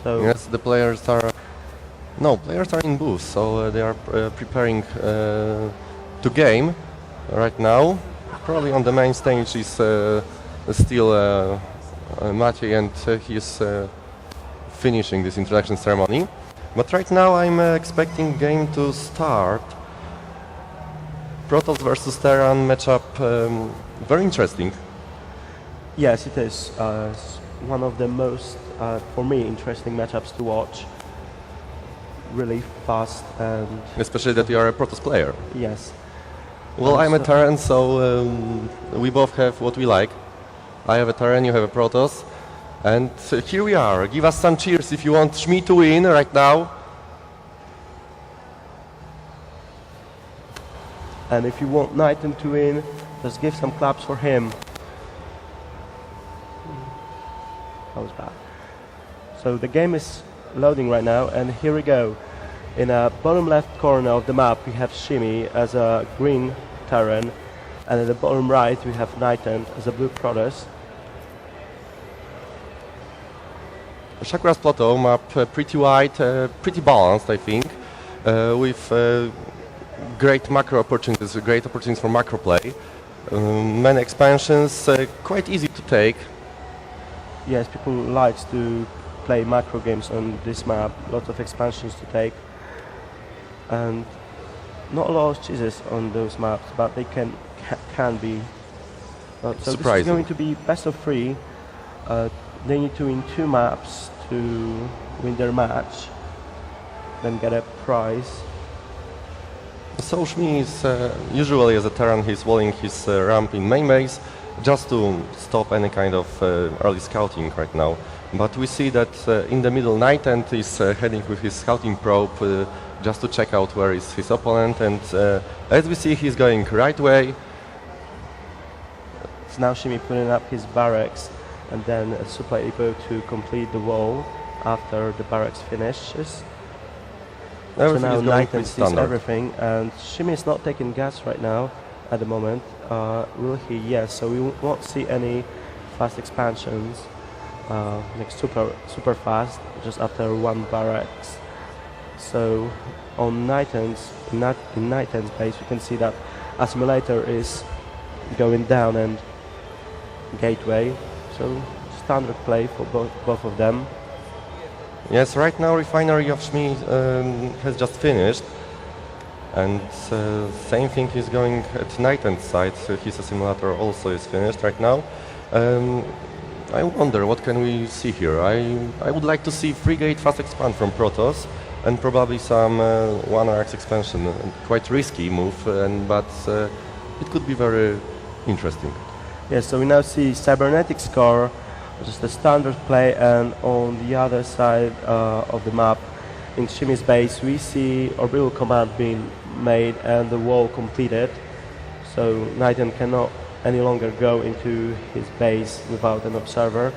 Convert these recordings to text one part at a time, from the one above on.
So yes, the players are... No, players are in booths, so they are preparing to game right now. Probably on the main stage is still Maciej, and he is finishing this introduction ceremony. But right now I'm expecting game to start. Protoss versus Terran matchup, very interesting. yes, it is it's one of the most, for me, interesting matchups to watch. Really fast and Especially that you are a Protoss player. yes. Well, I'm a Terran, so we both have what we like. I have a Terran, you have a Protoss. And here we are. Give us some cheers if you want Shmi to win right now. And if you want NightEnd to win, just give some claps for him. That was bad. So the game is loading right now, and here we go. In the bottom left corner of the map we have Shimi as a green Terran, and at the bottom right we have NightEnd as a blue Protoss. Shakura's Plateau map pretty wide, pretty balanced, I think, with great macro opportunities, great opportunities for macro play. Many expansions, quite easy to take. Yes, people like to play macro games on this map, lots of expansions to take, and not a lot of cheeses on those maps, but they can be. So this is going to be best of 3. They need to win 2 maps to win their match, then get a prize. So Shmi is usually as a Terran, he's walling his ramp in main base just to stop any kind of early scouting right now. But we see that in the middle NightEnd is heading with his scouting probe just to check out where is his opponent, and as we see he's going right way. So now Shimi putting up his barracks, and then Super able to complete the wall after the barracks finishes. So now NightEnd sees everything, and Shimi is not taking gas right now at the moment. Will he? Yes, so we won't see any fast expansions, like super fast, just after 1 barracks. So on NightEnd's, in NightEnd's base we can see that Assimilator is going down and Gateway, so standard play for both of them. Yes, right now Refinery of Shmi has just finished, and same thing is going at NightEnd side. His Assimilator also is finished right now. I wonder what can we see here. I would like to see frigate fast expand from Protoss, and probably some 1RX expansion. Quite risky move, but it could be very interesting. Yes, so we now see Cybernetics core, just a standard play, and on the other side of the map, in Shimi's base, we see orbital command being made and the wall completed. So NightEnd cannot any longer go into his base without an observer.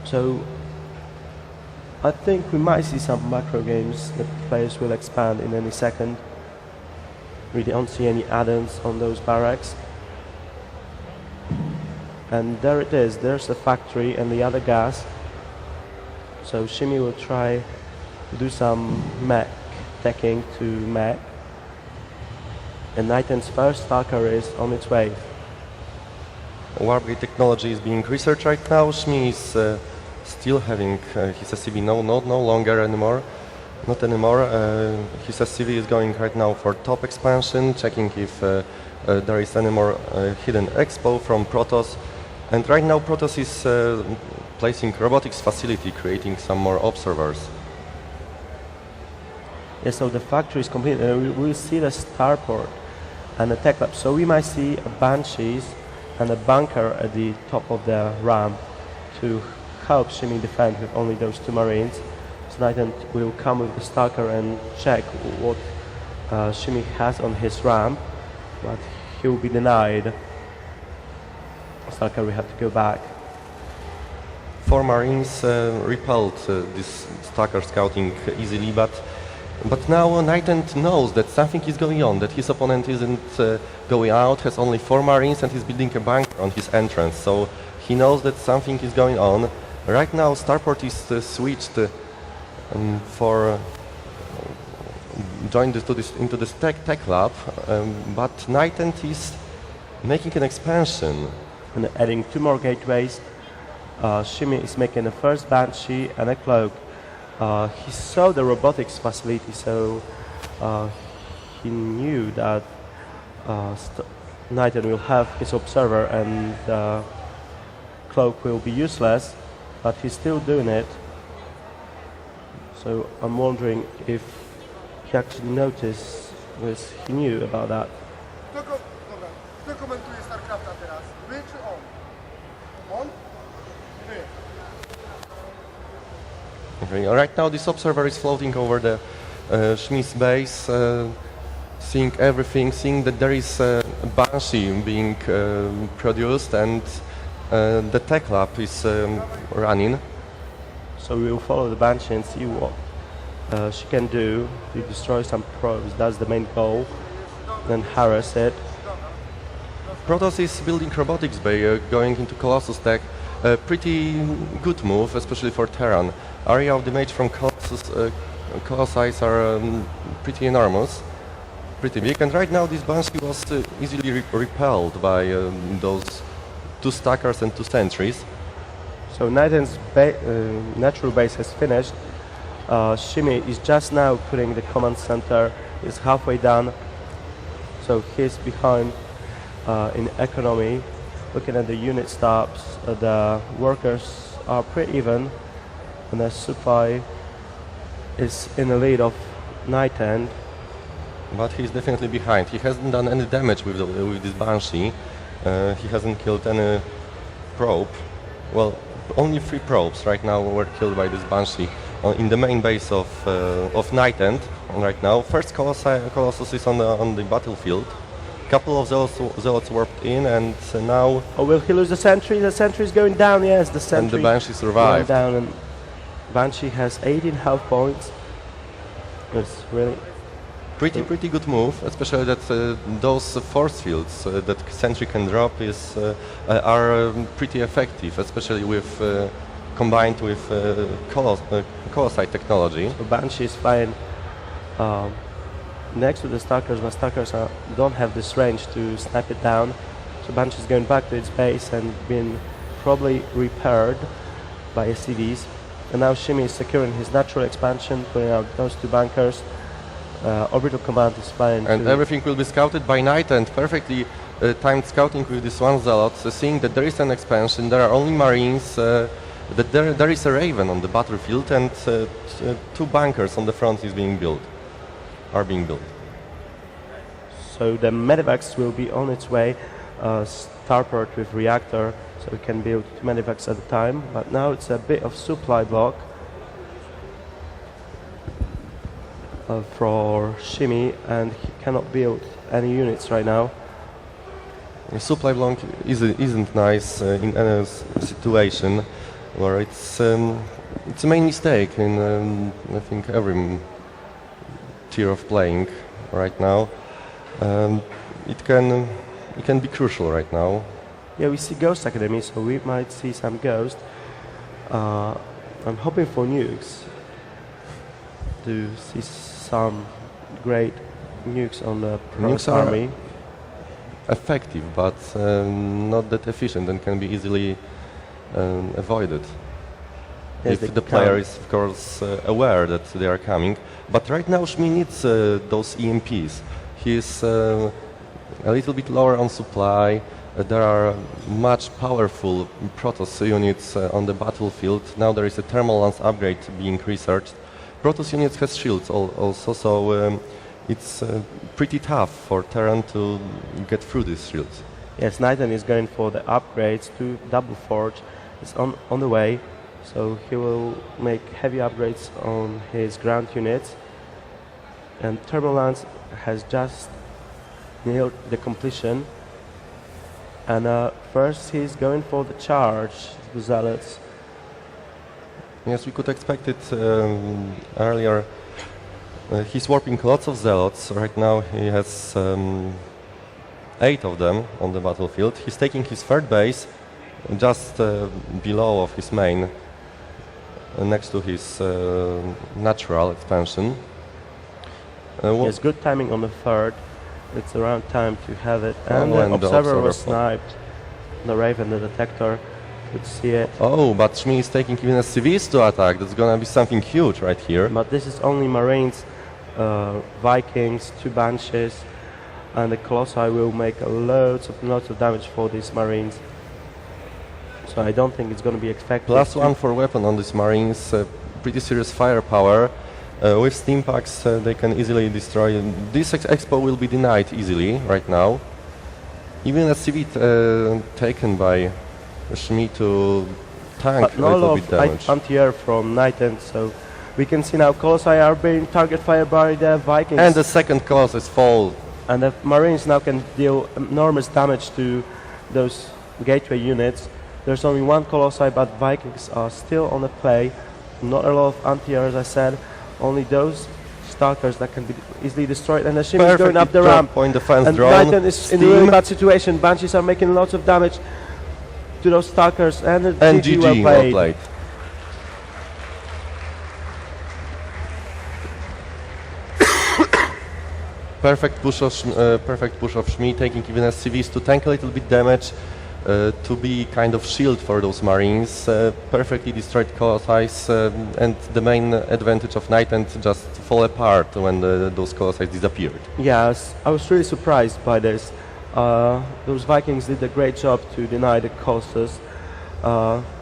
So I think we might see some macro games that players will expand in any second. We don't see any add-ons on those barracks. And there it is, there's a factory and the other gas. So Shimi will try to do some mech teching to mech. And NightEnd's first Stalker is on its way. Wargate technology is being researched right now. Shmi is still having his SCV, no longer anymore. Not anymore. His SCV is going right now for top expansion, checking if there is any more hidden expo from Protoss. And right now Protoss is placing robotics facility, creating some more observers. Yes, so the factory is complete. We will see the starport and the tech lab. So we might see a Banshees and a bunker at the top of the ramp to help Shimi defend with only those 2 Marines. So NightEnd will come with the Stalker and check what Shimi has on his ramp, but he will be denied. Stalker, we have to go back. 4 Marines repelled this Stalker scouting easily, but now NightEnd knows that something is going on, that his opponent isn't going out, has only 4 Marines and he's building a bunker on his entrance. So he knows that something is going on, Right now, Starport is switched for joined into this tech lab, but NightEnd is making an expansion and adding 2 more gateways. Shimi is making the first Banshee and a cloak. He saw the robotics facility, so he knew that NightEnd will have his observer and cloak will be useless, but he's still doing it. So I'm wondering if he actually noticed, he knew about that. Kto komentuje StarCrafta teraz? Wy czy on? On? Wy. Okay, right now this observer is floating over the Schmi's base, seeing everything, seeing that there is a Banshee being produced and the tech lab is running. So we will follow the Banshee and see what she can do to destroy some probes. That's the main goal. Then harass it. Protoss is building robotics bay, going into Colossus tech. A pretty good move, especially for Terran. Area of damage from Colossi are pretty enormous, pretty big. And right now this Banshee was easily repelled by those 2 stackers and 2 sentries. So NightEnd's natural base has finished. Shimi is just now putting the command center. Is halfway done. So he's behind in economy. Looking at the unit stops, the workers are pretty even, and the SCII is in the lead of NightEnd. But he's definitely behind. He hasn't done any damage with this Banshee. He hasn't killed any probe. Well, only 3 probes right now were killed by this Banshee in the main base of NightEnd right now. First Colossus is on the battlefield. Couple of zealots warped in, and now. Oh, will he lose the sentry? The sentry is going down. Yes, the sentry. And the Banshee survived. Down, and Banshee has 18 health points. It's really pretty good move, especially that those force fields that sentry can drop are pretty effective, especially with combined with Colossi technology. So Banshee is flying next to the Stalkers, but Stalkers don't have this range to snap it down. So Banshee is going back to its base and being probably repaired by SCVs. And now Shimi is securing his natural expansion, putting out those 2 bunkers. Orbital command is flying. And everything will be scouted by NightEnd. Perfectly timed scouting with this 1 zealot, seeing that there is an expansion, there are only marines, that there is a Raven on the battlefield, and 2 bunkers on the front are being built. So the Medivacs will be on its way, starport with reactor, so we can build 2 Medivacs at a time. But now it's a bit of supply block for Shimi, and he cannot build any units right now. The supply block isn't nice in any situation where it's a main mistake in I think every tier of playing right now. It can be crucial right now. Yeah, we see Ghost Academy, so we might see some Ghost. I'm hoping for nukes to see some great nukes on the Protoss army. Effective, but not that efficient, and can be easily avoided. Yes, if the player is, of course, aware that they are coming. But right now Shmi needs those EMPs. He is a little bit lower on supply. There are much powerful Protoss units on the battlefield. Now there is a thermal lance upgrade being researched. Protoss units has shields also, so it's pretty tough for Terran to get through these shields. Yes, NightEnd is going for the upgrades to Double Forge. It's on the way, so he will make heavy upgrades on his ground units. And Thermal Lance has just nailed the completion. And first he's going for the charge, the Zealots. Yes, we could expect it earlier. He's warping lots of Zealots. Right now he has 8 of them on the battlefield. He's taking his 3rd base just below of his main next to his natural expansion. Yes, good timing on the third. It's around time to have it. And and the the observer was observer sniped. The Raven, the detector, could see it. Oh, but Shmi is taking even a civs to attack. That's gonna be something huge right here. But this is only Marines, Vikings, 2 Banshees, and the Colossi will make lots of damage for these Marines. So I don't think it's going to be expected. +1 for weapon on these Marines, pretty serious firepower. With steam packs they can easily destroy. This expo will be denied easily right now. Even a CV taken by Shmi to tank but a no little lot bit of damage. anti-air from NightEnd, so we can see now Colossi are being target fired by the Vikings. And the second Colossus fall. And the Marines now can deal enormous damage to those gateway units. There's only 1 Colossi, but Vikings are still on the play. Not a lot of anti-air, as I said. Only those Stalkers that can be easily destroyed. And the Shimi is going up the ramp. Point defense And drone. NightEnd is in a really bad situation. Banshees are making lots of damage to those Stalkers. And GG, well played. Perfect push of Shmi, taking even SCVs to tank a little bit damage, to be kind of shield for those Marines. Perfectly destroyed Colossi, and the main advantage of NightEnd just fall apart when those Colossi disappeared. Yes, I was really surprised by this. Those Vikings did a great job to deny the Colossus.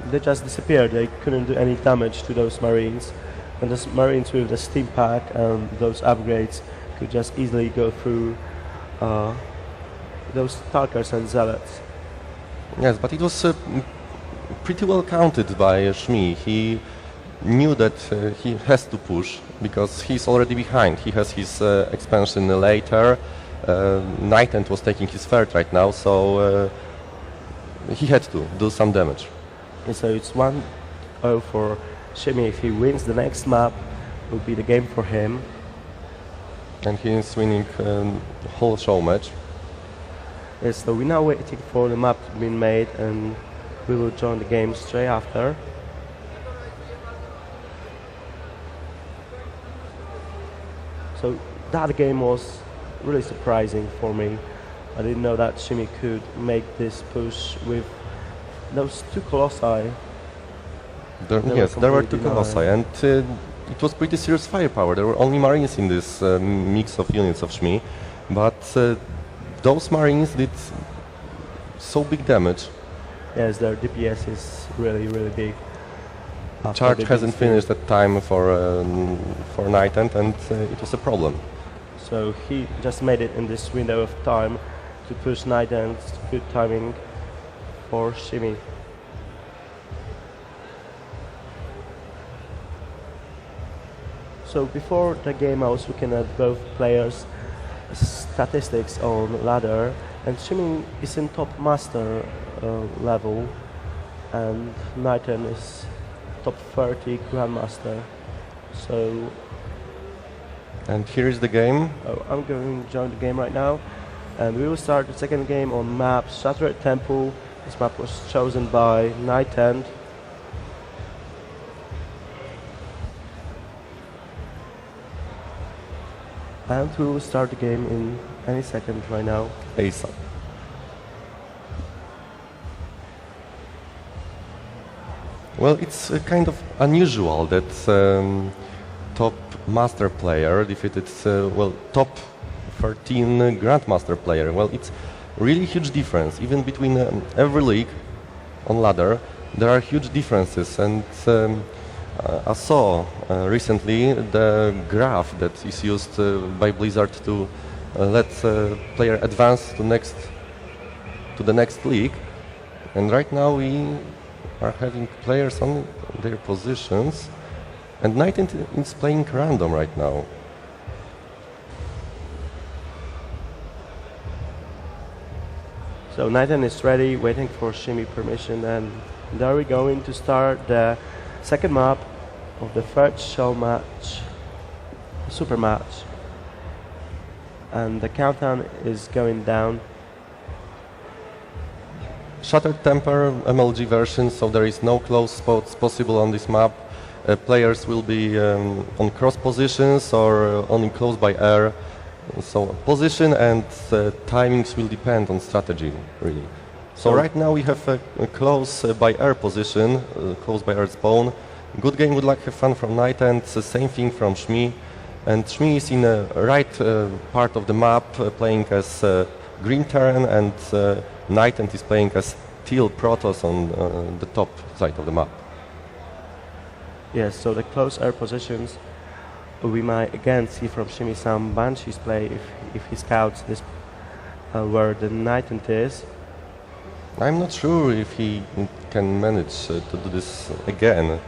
They just disappeared. They couldn't do any damage to those Marines. And the Marines with the steam pack and those upgrades could just easily go through those Stalkers and Zealots. Yes, but it was pretty well counted by Shmi. He knew that he has to push because he's already behind. He has his expansion later. NightEnd was taking his third right now, so he had to do some damage. And so it's 1-0 for Shimi. If he wins the next map, it will be the game for him. And he is winning the whole show match. Yes, so we're now waiting for the map to be made, and we will join the game straight after. So that game was really surprising for me. I didn't know that Shimi could make this push with those 2 Colossi. Yes, there were 2 Colossi, and it was pretty serious firepower. There were only Marines in this mix of units of Shmi, but those Marines did so big damage. Yes, their DPS is really big. Charge hasn't finished at time for NightEnd, and it was a problem. So he just made it in this window of time to push NightEnd. Good timing for Shimi. So before the game I was looking at both players' statistics on ladder, and Shimi is in top master level, and NightEnd is top 30 grandmaster. So and here is the game. I'm going to join the game right now, and we will start the second game on map Shattered Temple. This map was chosen by NightEnd. And we will start the game in any second right now. ASAP. Well, it's kind of unusual that top master player defeated top 13 grandmaster player. Well, it's really huge difference. Even between every league on ladder, there are huge differences, and I saw recently the graph that is used by Blizzard to let player advance to the next league, and right now we are having players on their positions, and NightEnd is playing random right now. So NightEnd is ready, waiting for Shimi permission, and there we going to start the second map of the third show match, Supermatch. And the countdown is going down. Shattered Temper MLG version, so there is no close spots possible on this map. players will be on cross positions or only close by air. So position and timings will depend on strategy, really. So right now we have a close by air position, close by air spawn. Good game, would like to have fun from NightEnd, same thing from shimi. And shimi is in the right part of the map, playing as green terrain, and NightEnd is playing as teal Protoss on the top side of the map. Yes, so the close air positions, we might again see from shimi some Banshees play if he scouts this where the NightEnd is. I'm not sure if he can manage to do this again.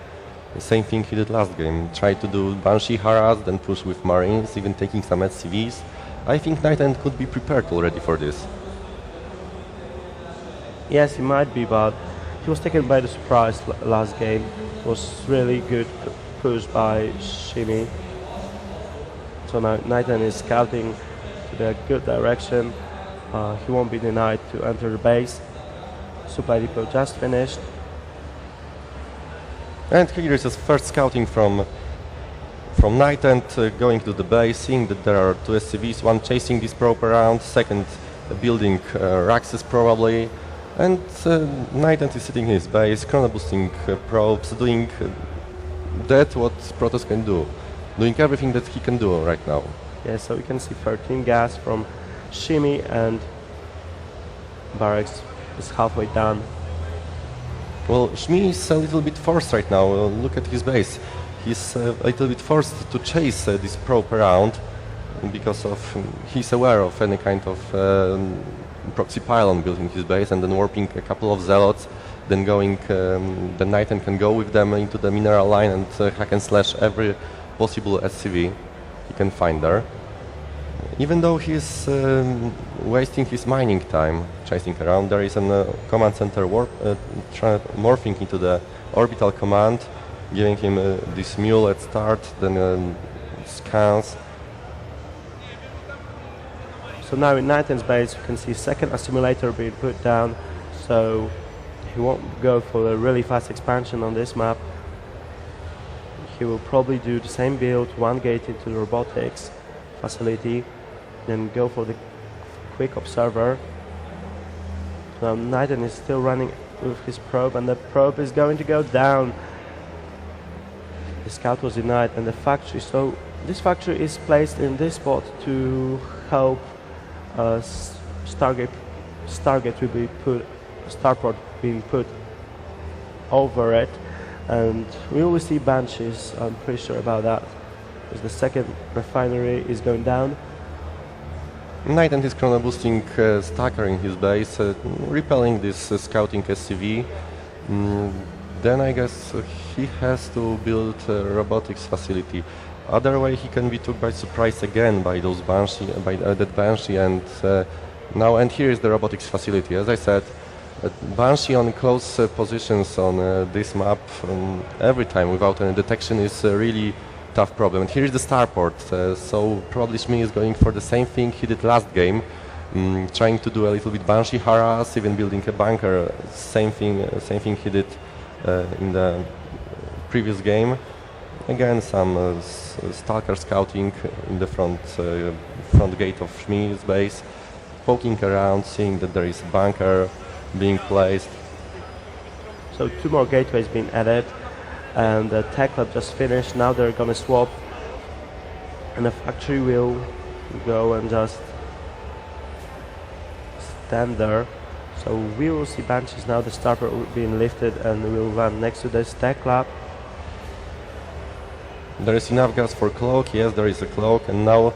The same thing he did last game. Try to do Banshee harass, then push with Marines, even taking some SCVs. I think NightEnd could be prepared already for this. Yes, he might be, but he was taken by the surprise last game. It was really good push by shimi. So now NightEnd is scouting to the good direction. He won't be denied to enter the base. Supply depot just finished. And here is his first scouting from NightEnd, going to the base, seeing that there are two SCVs, one chasing this probe around, second building Raxes probably. And NightEnd is sitting in his base, chrono boosting probes, doing that what Protoss can do. Doing everything that he can do right now. Yeah, so we can see 13 gas from shimi, and barracks is halfway done. Well, shimi is a little bit forced right now. Look at his base. He's a little bit forced to chase this probe around because of he's aware of any kind of proxy pylon built in his base, and then warping a couple of zealots, then going the NightEnd can go with them into the mineral line and hack and slash every possible SCV he can find there. Even though he's wasting his mining time chasing around, there is a command center morphing into the orbital command, giving him this mule at start, then scans. So now in NightEnd's base you can see second assimilator being put down, so he won't go for a really fast expansion on this map. He will probably do the same build, one gate into the robotics facility, then go for the quick observer. Now NightEnd is still running with his probe, and the probe is going to go down. The scout was denied, and the factory, so this factory is placed in this spot to help Stargate will be put, starport being put over it, and we will see Banshees, I'm pretty sure about that, because the second refinery is going down. NightEnd is chrono boosting Stacker in his base, repelling this scouting SCV. Then I guess he has to build a robotics facility. Other way he can be took by surprise again by those Banshee, by that Banshee, and here is the robotics facility. As I said, Banshee on close positions on this map every time without any detection is a really tough problem. And here is the starport, so probably shimi is going for the same thing he did last game, trying to do a little bit Banshee harass, even building a bunker. Same thing he did in the previous game. Again, some stalker scouting in the front gate of shimi's base, poking around, seeing that there is a bunker being placed. So 2 more gateways being added, and the tech lab just finished. Now they're gonna swap, and the factory will go and just stand there. So we will see Banshees now, the starport being lifted, and will run next to this tech lab. There is enough gas for cloak, yes, there is a cloak, and now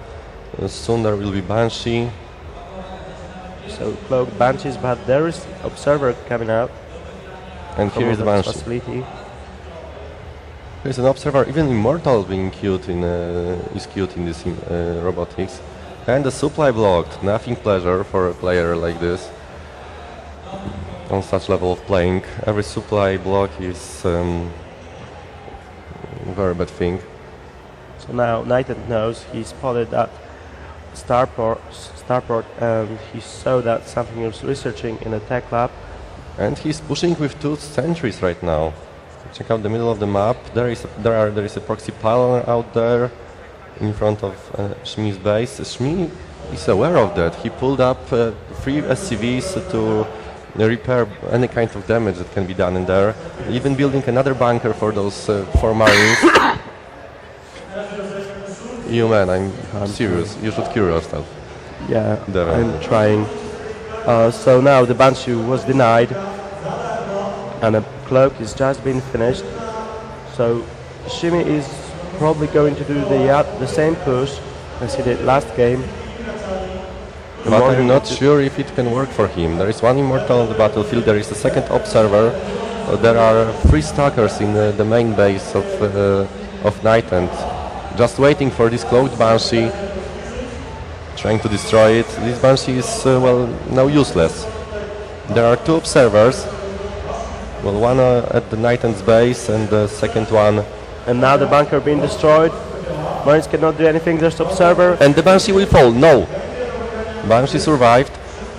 soon there will be Banshee. So cloak Banshees, but there is observer coming out. And here is the Banshee. Facility. There is an observer, even Immortal being cute in is cute in this robotics. And the supply blocked, nothing pleasure for a player like this on such level of playing. Every supply block is very bad thing. So now NightEnd knows he spotted that starport, and he saw that something he was researching in a tech lab. And he's pushing with 2 sentries right now. Check out the middle of the map. There is a proxy pylon out there in front of Shimi's base. Shimi is aware of that. He pulled up 3 SCVs to repair any kind of damage that can be done in there. Even building another bunker for those 4 Marines. You man, I'm serious. You should cure yourself. Yeah, There. I'm trying. So now the Banshee was denied, and a cloak is just been finished. So Shimi is probably going to do the same push as he did last game. But I'm not sure if it can work for him. There is 1 Immortal on the battlefield, there is a 2nd Observer. There are 3 Stalkers in the main base of NightEnd, just waiting for this cloaked Banshee, trying to destroy it. This Banshee is, well, now useless. There are 2 Observers, well, one at the NightEnd's base and the 2nd one. And now the bunker being destroyed. Marines cannot do anything, there's Observer. And the Banshee will fall, no! Banshee survived.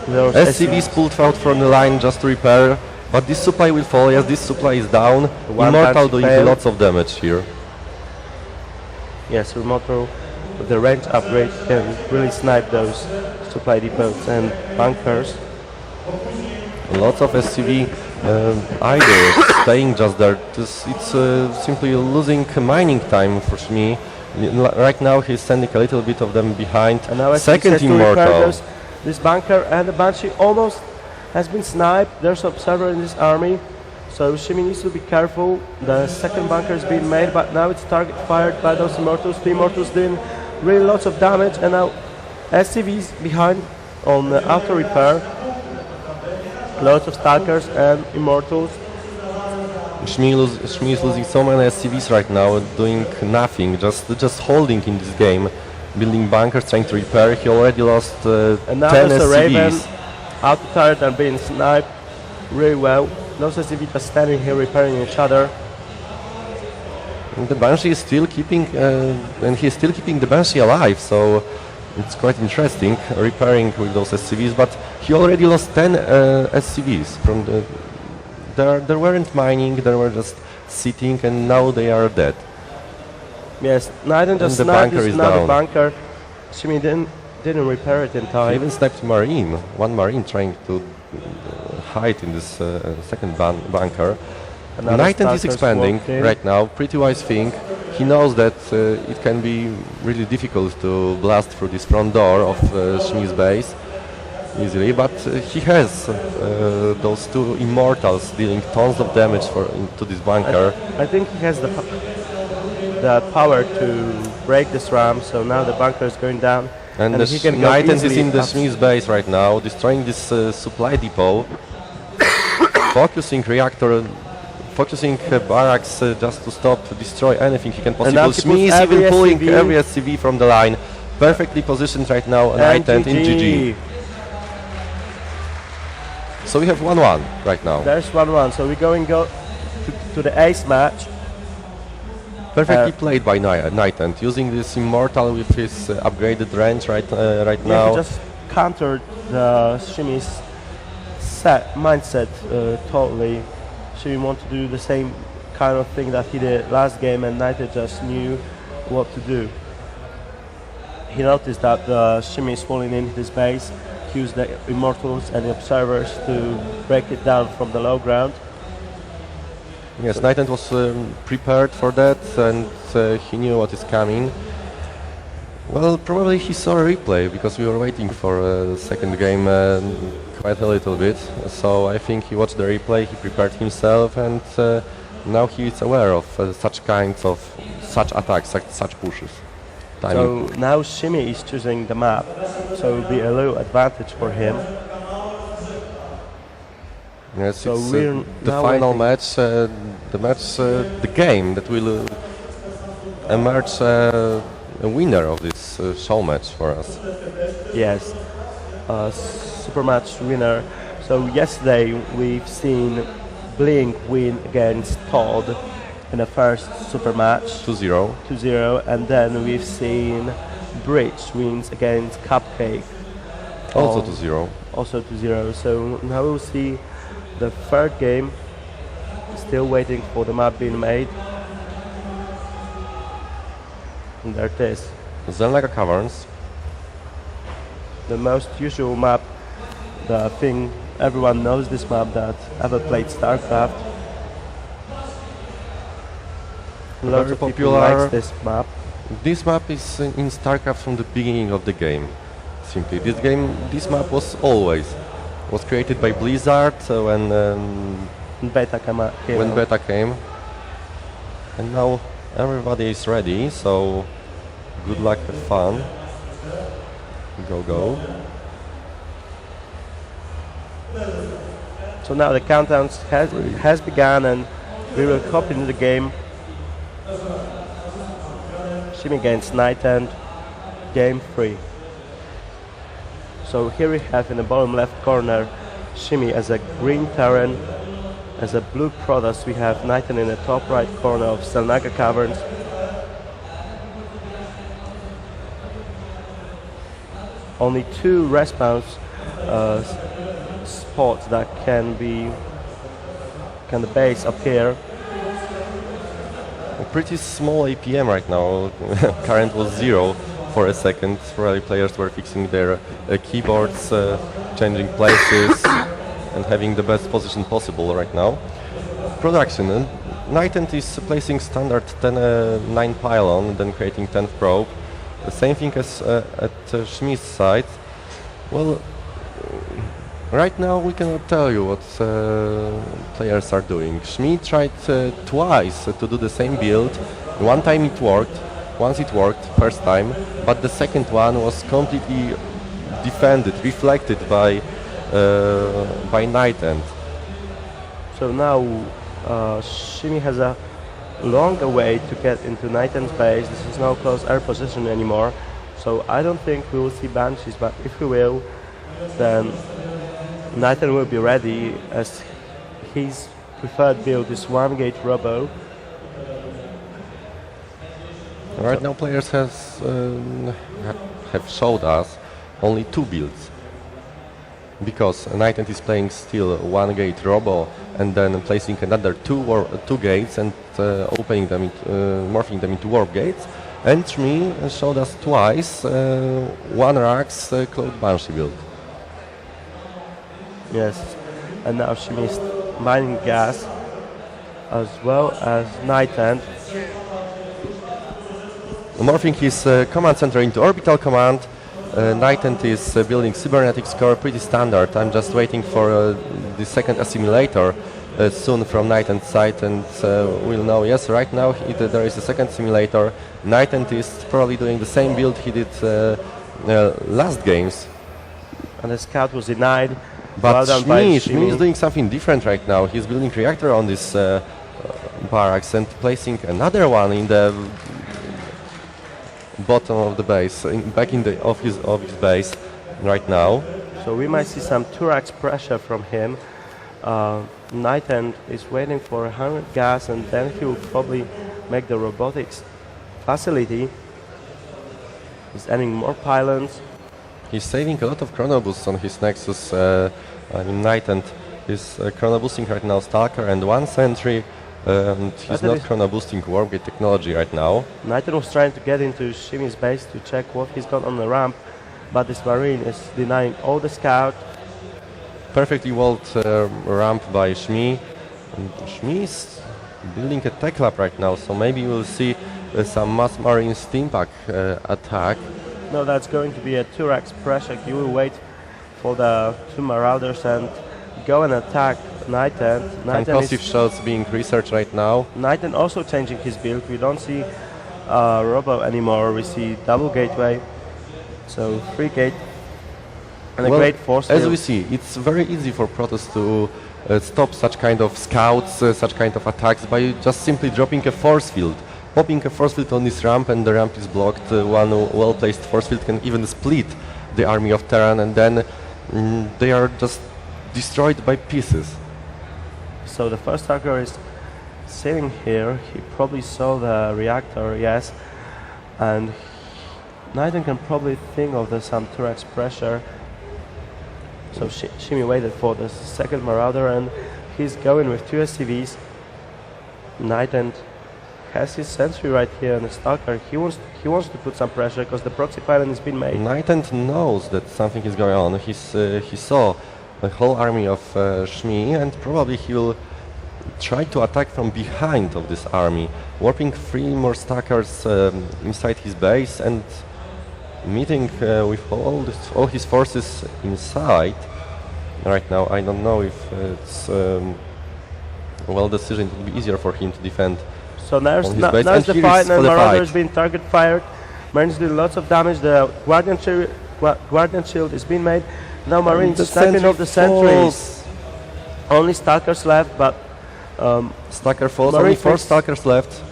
There's SCVs pulled out from the line just to repair, but this supply will fall. Yes, this supply is down. One Immortal Banshee doing failed. lots of damage here. Yes, Remoto with the range upgrade can really snipe those supply depots and bunkers. Lots of SCV idle staying just there. It's simply losing mining time for Shimi. Right now he's sending a little bit of them behind. And now Second Immortal. This bunker, and the Banshee almost has been sniped. There's an Observer in this army, so Shimi needs to be careful. The 2nd bunker is being made, but now it's target fired by those Immortals. 2 Immortals doing really lots of damage, and now SCVs behind on the auto repair. Lots of Stalkers and Immortals. Shimi is losing so many SCVs right now, doing nothing, just holding in this game, building bunkers, trying to repair. He already lost 10 And now there's a Raven, SCVs. auto-turret and being sniped really well. Those SCVs just standing here repairing each other. And the Banshee is still keeping, and he's still keeping the Banshee alive, so it's quite interesting repairing with those SCVs. But he already lost 10 SCVs from the. They weren't mining; they were just sitting, and now they are dead. Yes, NightEnd just the sniped bunker is another down. bunker. Shimi didn't repair it in He time. even sniped Marine. One Marine trying to hide in this second bunker. Another NightEnd is Stalker's expanding walked in. right now. Pretty wise thing. He knows that it can be really difficult to blast through this front door of Shimi's base easily, but he has those 2 Immortals dealing tons of damage into this bunker. I think he has the power to break this ram, so now the bunker is going down. And he can go NightEnd is easily in the up. Shimi's base right now, destroying this supply depot, focusing barracks just to destroy anything he can now possibly. he Shimi puts is even every pulling SCV. every SCV from the line, perfectly positioned right now. NightEnd in GG. So we have 1-1 right now. There's 1-1, so we're going to the ace match. Perfectly played by NightEnd, using this Immortal with his upgraded range right Yeah, now. he just countered the Shimi's mindset totally. Shimi wanted to do the same kind of thing that he did last game, and NightEnd just knew what to do. He noticed that Shimi is falling into his base, used the Immortals and the Observers to break it down from the low ground. Yes, NightEnd was prepared for that, and he knew what is coming. Well, probably he saw a replay, because we were waiting for the second game quite a little bit. So I think he watched the replay, he prepared himself, and now he is aware of such kinds of attacks, such pushes. So now Shimi is choosing the map, so it will be a little advantage for him. Yes, So it's we're the now final waiting. match, the game that will emerge a winner of this show match for us. Yes, Supermatch winner. So yesterday we've seen Blink win against Todd in the first Supermatch 2-0. 2-0, and then we've seen Bridge wins against Cupcake. Also Oh, 2-0. Also 2-0. So now we'll see the third game still waiting for the map being made. And there it is. Zelnaga Caverns. The most usual map, the thing everyone knows this map that ever played StarCraft. A lot of people likes this map. This map is in StarCraft from the beginning of the game. Simply, this map was created by Blizzard when Beta came, and now everybody is ready. So good luck, have fun. Go. So now the countdown has begun, and we will hop into the game. Shimi against NightEnd, game 3. So here we have in the bottom left corner Shimi as a green Terran. As a blue Protoss, we have NightEnd in the top right corner of Zelnaga Caverns. Only 2 respawn spots that can the base appear. A pretty small APM right now. Current was 0 for a second. Probably players were fixing their keyboards, changing places, and having the best position possible right now. Production. NightEnd is placing standard 9 pylon, then creating 10th probe. The same thing as at Shmi's side. Well, right now we cannot tell you what players are doing. Shmi tried twice to do the same build. One time it worked, once it worked, first time, but the second one was completely reflected by NightEnd. So now Shimi has a longer way to get into NightEnd's base. This is no close air position anymore, so I don't think we will see Banshees, but if we will, then NightEnd will be ready, as his preferred build is 1-gate Robo. Right now players have showed us only 2 builds, because NightEnd is playing still 1-gate Robo and then placing another 2 gates and opening them, morphing them into warp gates. And Shmi showed us twice 1 Rax Cloud Banshee build. Yes, and now Shimi is mining gas as well as NightEnd. Morphing his command center into orbital command. NightEnd is building cybernetics core, pretty standard. I'm just waiting for the second assimilator soon from NightEnd's side, and we'll know. Yes, right now there is a second simulator. NightEnd is probably doing the same build he did last games. And the scout was denied. But Shmi is doing something different right now. He's building reactor on this barracks and placing another one in the bottom of the base, of his base right now. So we might see some 2x pressure from him. NightEnd is waiting for 100 gas, and then he will probably make the robotics facility. He's adding more pylons. He's saving a lot of chrono boosts on his Nexus. NightEnd is chrono boosting right now Stalker and 1 sentry. And he's not chrono boosting warp gate technology right now. NightEnd was trying to get into Shimi's base to check what he's got on the ramp, but this Marine is denying all the scout. Perfectly walled ramp by Shmi. And Shmi is building a tech lab right now, so maybe we'll see some mass Marine steam pack attack. No, that's going to be a 2x pressure. He will wait for the 2 Marauders and go and attack NightEnd. Concussive shots being researched right now. NightEnd also changing his build. We don't see Robo anymore. We see double gateway. So 3 gate and a great force field. As we see, it's very easy for Protoss to stop such kind of scouts, such kind of attacks by just simply dropping a force field. Popping a force field on this ramp, and the ramp is blocked. One well-placed force field can even split the army of Terran, and then they are just destroyed by pieces. So the first target is sitting here. He probably saw the reactor, yes, and NightEnd can probably think of some 2x pressure. So Shimi waited for the second Marauder, and he's going with 2 SCVs. NightEnd has his sentry right here on the Stalker. He wants to put some pressure because the proxy pylon has been made. NightEnd knows that something is going on. He saw the whole army of shimi, and probably he will try to attack from behind of this army, warping 3 more Stalkers inside his base and meeting with all his forces inside. Right now, I don't know if it's well decision. It would be easier for him to defend. So now's on his base. the here fight, is and for the Marauder fight. is being target fired. Marines doing lots of damage. The Guardian Shield is being made. Now Marines the sniping sentry off the sentries. falls. Only Stalkers left, but Stalker falls. Marines Only 4 makes- Stalkers left.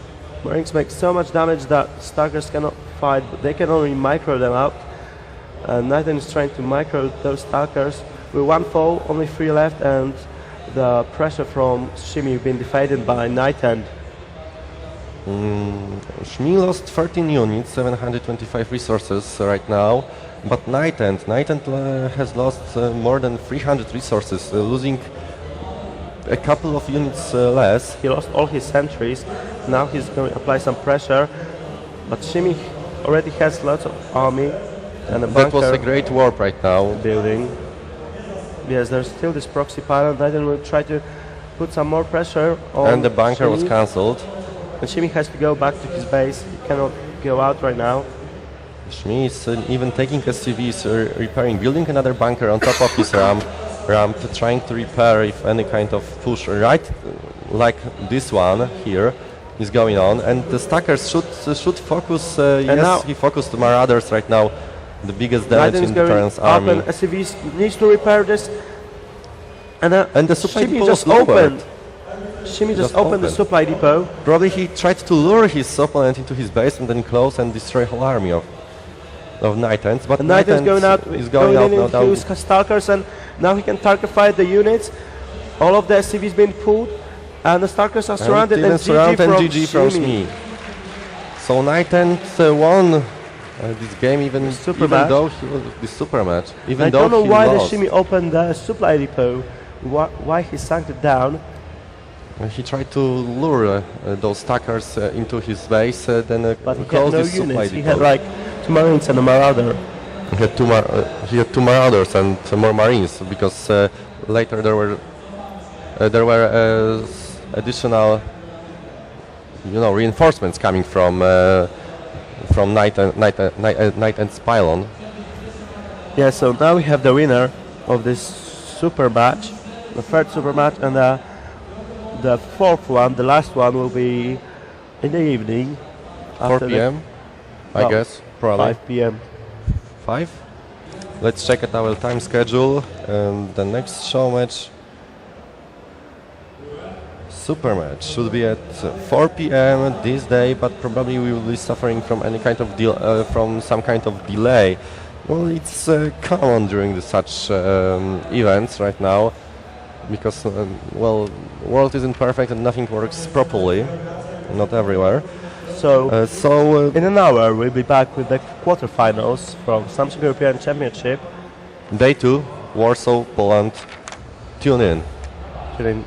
Marines make so much damage that Stalkers cannot fight. But they can only micro them out. NightEnd is trying to micro those Stalkers. With 1 fall, only 3 left, and the pressure from Shimi being defeated by NightEnd. Shmi lost 13 units, 725 resources right now, but NightEnd has lost more than 300 resources, losing a couple of units less. He lost all his sentries. Now he's going to apply some pressure, but Shimi already has lots of army and a bunker That was a great warp right now. building. Yes, there's still this proxy pylon. NightEnd will try to put some more pressure on And the bunker was Shimi. cancelled. And Shimi has to go back to his base. He cannot go out right now. Shmi is even taking SCVs, repairing, building another bunker on top of his ramp, trying to repair if any kind of push, right like this one here is going on. And the Stalkers should focus, now he focused the Marauders right now, the biggest damage NightEnd is in the going Terran's up, army. and SCVs needs to repair this. And the supply Shimi depot just was lowered. opened. Shimi just opened the supply depot. Probably he tried to lure his opponent into his base and then close and destroy whole army of NightEnd. But And NightEnd is going out now into down. his Stalkers, and now he can target fire the units. All of the SCVs being pulled, and the Stalkers are surrounded, even and surrounded and GG from Shimi. Shmi. So NightEnd won this game even Supermatch. though he was the super match. Even I though don't know he why lost. the Shimi opened the supply depot. Why he sank it down. He tried to lure those Stalkers into his base, then But he had close no the supply units. He depot. had like 2 Marines and a Marauder. He had 2 Marauders and more Marines, because later there were additional, reinforcements coming from NightEnd's pylon. Yeah, so now we have the winner of this super match, the 3rd super match, and the 4th one, the last one, will be in the evening. 4 after the- p.m. I no, guess, probably. 5 p.m. 5? Let's check at our time schedule. The next show match, super match, should be at 4 p.m. this day, but probably we will be suffering from any kind of from some kind of delay. Well, it's common during such events right now, because world isn't perfect and nothing works properly, not everywhere. So In in an hour we'll be back with the quarterfinals from Samsung European Championship. day 2, Warsaw, Poland. Tune in. Tune in.